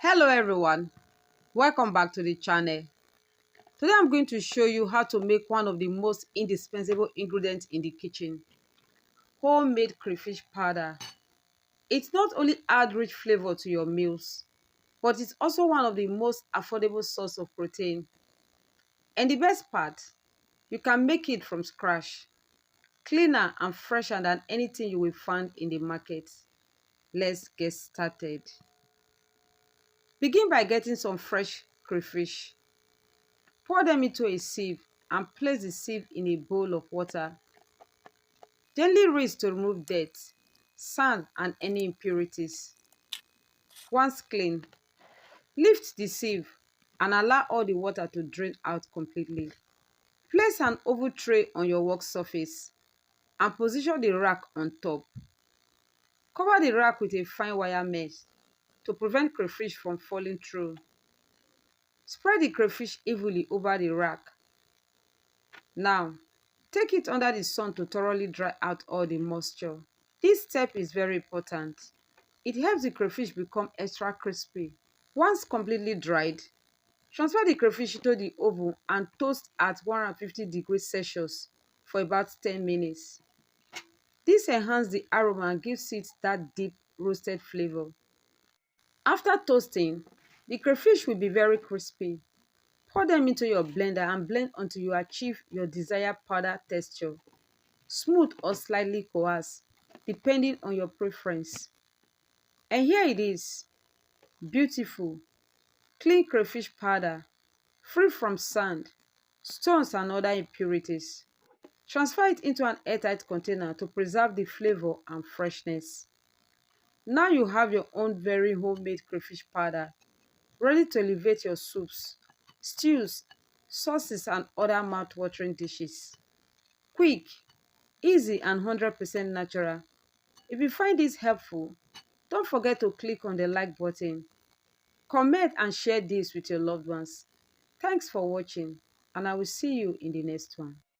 Hello everyone, welcome back to the channel. Today I'm going to show you how to make one of the most indispensable ingredients in the kitchen, homemade crayfish powder. It not only adds rich flavor to your meals, but it's also one of the most affordable source of protein. And the best part, you can make it from scratch, cleaner and fresher than anything you will find in the market. Let's get started. Begin by getting some fresh crayfish. Pour them into a sieve and place the sieve in a bowl of water. Gently rinse to remove dirt, sand, and any impurities. Once clean, lift the sieve and allow all the water to drain out completely. Place an oval tray on your work surface and position the rack on top. Cover the rack with a fine wire mesh to prevent crayfish from falling through. Spread the crayfish evenly over the rack. Now, take it under the sun to thoroughly dry out all the moisture. This step is very important. It helps the crayfish become extra crispy. Once completely dried, transfer the crayfish into the oven and toast at 150 degrees Celsius for about 10 minutes. This enhances the aroma and gives it that deep roasted flavor. After toasting, the crayfish will be very crispy. Pour them into your blender and blend until you achieve your desired powder texture, smooth or slightly coarse, depending on your preference. And here it is, beautiful, clean crayfish powder, free from sand, stones and other impurities. Transfer it into an airtight container to preserve the flavor and freshness. Now you have your own very homemade crayfish powder, ready to elevate your soups, stews, sauces, and other mouth-watering dishes. Quick, easy, and 100% natural. If you find this helpful, don't forget to click on the like button. Comment and share this with your loved ones. Thanks for watching, and I will see you in the next one.